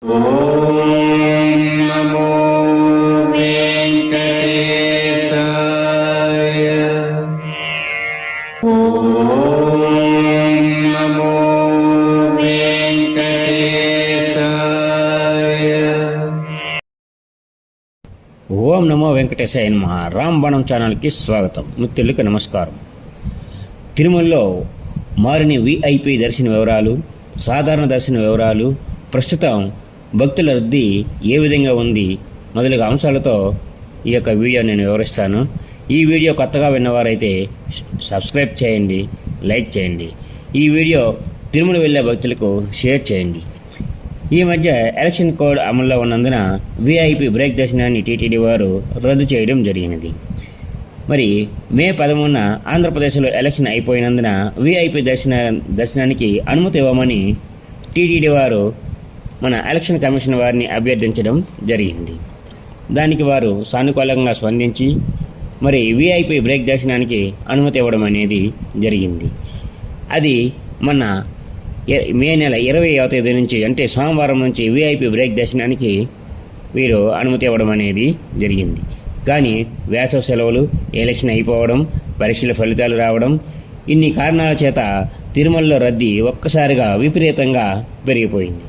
ఓం నమో వెంకటేశాయ. ఓం నమో వెంకటేశాయ. ఓం నమో వెంకటేశాయ నమః. రాంబాణం ఛానల్కి స్వాగతం. మిత్రులకు నమస్కారం. తిరుమలలో మారిన విఐపి దర్శన వివరాలు, సాధారణ దర్శన వివరాలు, ప్రస్తుతం భక్తుల రద్దీ ఏ విధంగా ఉంది మొదలగు అంశాలతో ఈ యొక్క వీడియో నేను వివరిస్తాను. ఈ వీడియో కొత్తగా విన్నవారైతే సబ్స్క్రైబ్ చేయండి, లైక్ చేయండి. ఈ వీడియో తిరుమల వెళ్ళే భక్తులకు షేర్ చేయండి. ఈ మధ్య ఎలక్షన్ కోడ్ అమల్లో ఉన్నందున విఐపి బ్రేక్ దర్శనాన్ని టీటీడీ వారు రద్దు చేయడం జరిగినది. మరి మే 13న ఆంధ్రప్రదేశ్లో ఎలక్షన్ అయిపోయినందున విఐపి దర్శనానికి అనుమతి ఇవ్వమని టీటీడీ వారు మన ఎలక్షన్ కమిషన్ వారిని అభ్యర్థించడం జరిగింది. దానికి వారు సానుకూలంగా స్పందించి మరి విఐపి బ్రేక్ దర్శనానికి అనుమతి ఇవ్వడం అనేది జరిగింది. అది మన మే నెల 20వ తేదీ నుంచి అంటే సోమవారం నుంచి విఐపి బ్రేక్ దర్శనానికి వీరు అనుమతి ఇవ్వడం అనేది జరిగింది. కానీ వేసవి సెలవులు, ఎలక్షన్ అయిపోవడం, పరీక్షల ఫలితాలు రావడం, ఇన్ని కారణాల చేత తిరుమలలో రద్దీ ఒక్కసారిగా విపరీతంగా పెరిగిపోయింది.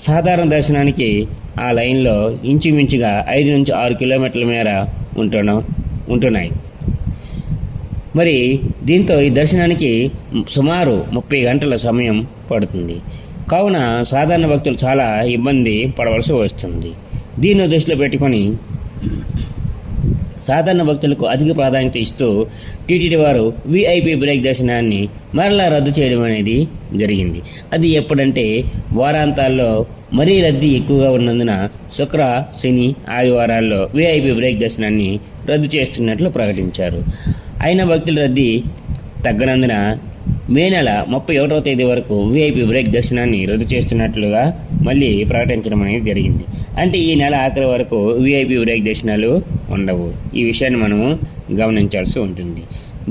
సాధారణ దర్శనానికి ఆ లైన్లో ఇంచుమించుగా 5 నుంచి 6 కిలోమీటర్ల మేర ఉంటున్నాయి. మరి దీంతో ఈ దర్శనానికి సుమారు 30 గంటల సమయం పడుతుంది. కావున సాధారణ భక్తులు చాలా ఇబ్బంది పడవలసి వస్తుంది. దీన్ని దృష్టిలో పెట్టుకొని సాధారణ భక్తులకు అధిక ప్రాధాన్యత ఇస్తూ టీటీడీ వారు విఐపి బ్రేక్ దర్శనాన్ని మరలా రద్దు చేయడం అనేది జరిగింది. అది ఎప్పుడంటే వారాంతాల్లో మరీ రద్దీ ఎక్కువగా ఉన్నందున శుక్ర, శని, ఆదివారాల్లో విఐపి బ్రేక్ దర్శనాన్ని రద్దు చేస్తున్నట్లు ప్రకటించారు. అయిన భక్తుల రద్దీ తగ్గనందున మే నెల 31వ తేదీ వరకు విఐపి బ్రేక్ దర్శనాన్ని రద్దు చేస్తున్నట్లుగా మళ్ళీ ప్రకటించడం అనేది జరిగింది. అంటే ఈ నెల ఆఖరి వరకు విఐపి బ్రేక్ దర్శనాలు ఉండవు. ఈ విషయాన్ని మనము గమనించాల్సి ఉంటుంది.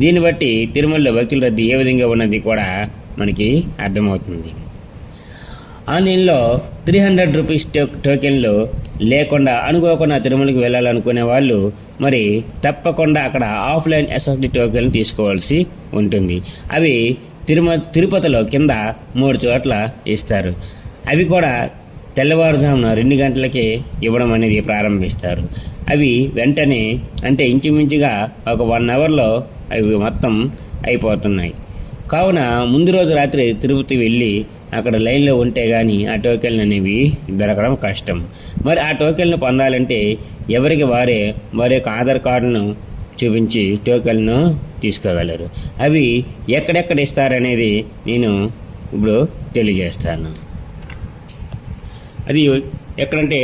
దీన్ని బట్టి తిరుమలలో భక్తుల రద్దీ ఏ విధంగా ఉన్నది కూడా మనకి అర్థమవుతుంది. ఆన్లైన్లో 300 రూపీస్ టోకెన్లు లేకుండా అనుకోకుండా తిరుమలకి వెళ్ళాలనుకునే వాళ్ళు మరి తప్పకుండా అక్కడ ఆఫ్లైన్ ఎస్ఎస్డి టోకెన్ తీసుకోవాల్సి ఉంటుంది. అవి తిరుపతిలో కింద 3 చోట్ల ఇస్తారు. అవి కూడా తెల్లవారుజామున 2 గంటలకే ఇవ్వడం అనేది ప్రారంభిస్తారు. అవి వెంటనే అంటే ఇంచుమించుగా ఒక 1 అవర్లో అవి మొత్తం అయిపోతున్నాయి. కావున ముందు రోజు రాత్రి తిరుపతి వెళ్ళి అక్కడ లైన్లో ఉంటే కానీ ఆ టోకెన్లు అనేవి దొరకడం కష్టం. మరి ఆ టోకెన్లు పొందాలంటే ఎవరికి వారి యొక్క ఆధార్ కార్డును చూపించి టోకెన్ను తీసుకోగలరు. అవి ఎక్కడెక్కడ ఇస్తారనేది నేను ఇప్పుడు తెలియజేస్తాను. అది ఎక్కడంటే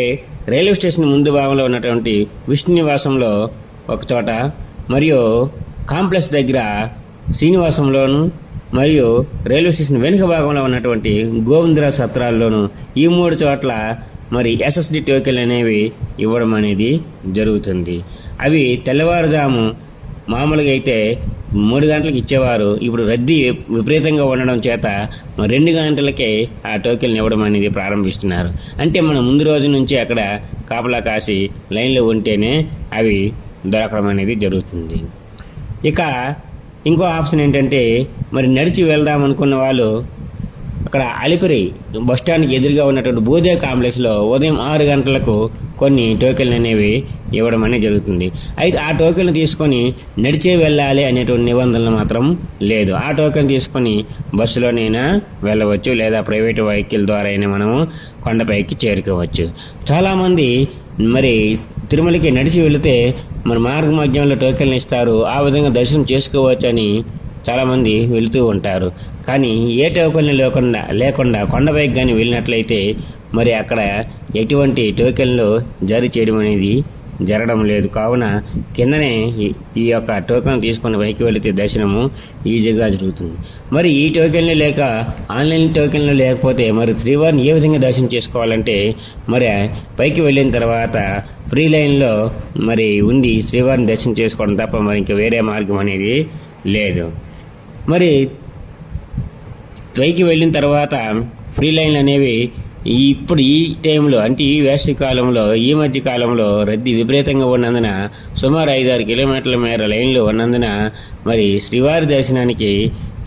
రైల్వే స్టేషన్ ముందు భాగంలో ఉన్నటువంటి విష్ణు నివాసంలో ఒక చోట, మరియు కాంప్లెక్స్ దగ్గర శ్రీనివాసంలోను, మరియు రైల్వే స్టేషన్ వెనుక భాగంలో ఉన్నటువంటి గోవిందరావు సత్రాల్లోనూ ఈ 3 చోట్ల మరి ఎస్ఎస్డి టోకెన్లు అనేవి ఇవ్వడం అనేది జరుగుతుంది. అవి తెల్లవారుజాము మామూలుగా అయితే 3 గంటలకు ఇచ్చేవారు. ఇప్పుడు రద్దీ విపరీతంగా ఉండడం చేత 2 గంటలకే ఆ టోకెన్లు ఇవ్వడం అనేది ప్రారంభిస్తున్నారు. అంటే మనం ముందు రోజు నుంచి అక్కడ కాపలా కాసి లైన్లో ఉంటేనే అవి దొరకడం అనేది జరుగుతుంది. ఇక ఇంకో ఆప్షన్ ఏంటంటే మరి నడిచి వెళ్దాం అనుకున్న వాళ్ళు అక్కడ అలిపిరి బస్టాండ్కి ఎదురుగా ఉన్నటువంటి బోధే కాంప్లెక్స్లో ఉదయం 6 గంటలకు కొన్ని టోకెన్లు అనేవి ఇవ్వడం అనేది జరుగుతుంది. అయితే ఆ టోకెన్లు తీసుకొని నడిచే వెళ్ళాలి అనేటువంటి నిబంధనలు మాత్రం లేదు. ఆ టోకెన్ తీసుకొని బస్సులోనైనా వెళ్ళవచ్చు, లేదా ప్రైవేటు వెహికల్ ద్వారా అయినా మనము కొండపైకి చేరుకోవచ్చు. చాలామంది మరి తిరుమలకి నడిచి వెళితే మరి మార్గ మధ్యంలో టోకెన్లు ఇస్తారు, ఆ విధంగా దర్శనం చేసుకోవచ్చు అని చాలామంది వెళుతూ ఉంటారు. కానీ ఏ టోకెన్లు లేకుండా కొండపైకి కానీ వెళ్ళినట్లయితే మరి అక్కడ ఎటువంటి టోకెన్లు జారీ చేయడం అనేది జరగడం లేదు. కావున కిందనే ఈ యొక్క టోకెన్ తీసుకుని పైకి వెళితే దర్శనము ఈజీగా జరుగుతుంది. మరి ఈ టోకెన్లు లేక ఆన్లైన్ టోకెన్లు లేకపోతే మరి శ్రీవారిని ఏ విధంగా దర్శనం చేసుకోవాలంటే మరి పైకి వెళ్ళిన తర్వాత ఫ్రీ లైన్లో మరి ఉండి శ్రీవారిని దర్శనం చేసుకోవడం తప్ప మరి ఇంకా వేరే మార్గం అనేది లేదు. మరి పైకి వెళ్ళిన తర్వాత ఫ్రీ లైన్లు అనేవి ఇప్పుడు ఈ టైంలో అంటే ఈ వేసవి కాలంలో ఈ మధ్య కాలంలో రద్దీ విపరీతంగా ఉన్నందున సుమారు 5-6 కిలోమీటర్ల మేర లైన్లు ఉన్నందున మరి శ్రీవారి దర్శనానికి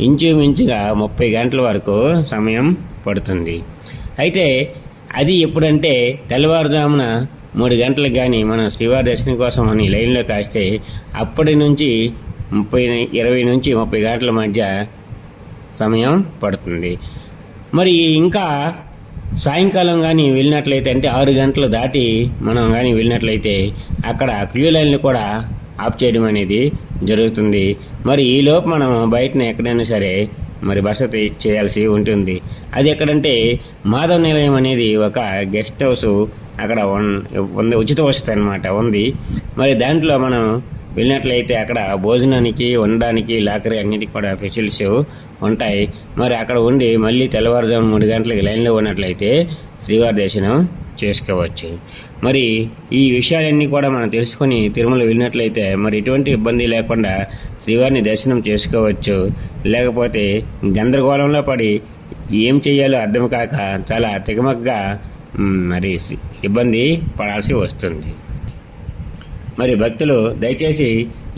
ఇంచుమించుగా 30 గంటల వరకు సమయం పడుతుంది. అయితే అది ఎప్పుడంటే తెల్లవారుజామున 3 గంటలకు కానీ మనం శ్రీవారి దర్శనం కోసం అని లైన్లో కాస్తే అప్పటి నుంచి 20 నుంచి 30 గంటల మధ్య సమయం పడుతుంది. మరి ఇంకా సాయంకాలం కానీ వెళ్ళినట్లయితే అంటే 6 గంటలు దాటి మనం కానీ వెళ్ళినట్లయితే అక్కడ క్యూ లైన్లు కూడా ఆఫ్ చేయడం అనేది జరుగుతుంది. మరి ఈలోపు మనం బయటనే ఎక్కడైనా సరే మరి బస చేయాల్సి ఉంటుంది. అది ఎక్కడంటే మాధవ నిలయం అనేది ఒక గెస్ట్ హౌస్ అక్కడ ఉంది, ఉచిత వసతి అనమాట ఉంది. మరి దాంట్లో మనం వెళ్ళినట్లయితే అక్కడ భోజనానికి ఉండడానికి లాకరీ అన్నిటికీ కూడా ఫెసిలిటీస్ ఉంటాయి. మరి అక్కడ ఉండి మళ్ళీ తెల్లవారుజాము 3 గంటలకి లైన్లో ఉన్నట్లయితే శ్రీవారి దర్శనం చేసుకోవచ్చు. మరి ఈ విషయాలన్నీ కూడా మనం తెలుసుకొని తిరుమల వెళ్ళినట్లయితే మరి ఎటువంటి ఇబ్బంది లేకుండా శ్రీవారిని దర్శనం చేసుకోవచ్చు. లేకపోతే గందరగోళంలో పడి ఏం చేయాలో అర్థం కాక చాలా తికమకగా మరి ఇబ్బంది పడాల్సి వస్తుంది. మరి భక్తులు దయచేసి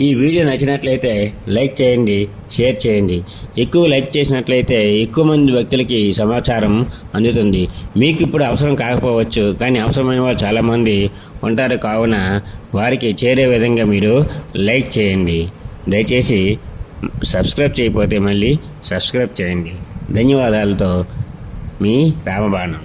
ఈ వీడియో నచ్చినట్లయితే లైక్ చేయండి, షేర్ చేయండి. ఎక్కువ లైక్ చేసినట్లయితే ఎక్కువ మంది భక్తులకి సమాచారం అందుతుంది. మీకు ఇప్పుడు అవసరం కాకపోవచ్చు, కానీ అవసరమైన వాళ్ళు చాలామంది ఉంటారు. కావున వారికి చేరే విధంగా మీరు లైక్ చేయండి. దయచేసి సబ్స్క్రైబ్ చేయకపోతే మళ్ళీ సబ్స్క్రైబ్ చేయండి. ధన్యవాదాలతో మీ రామబాణం.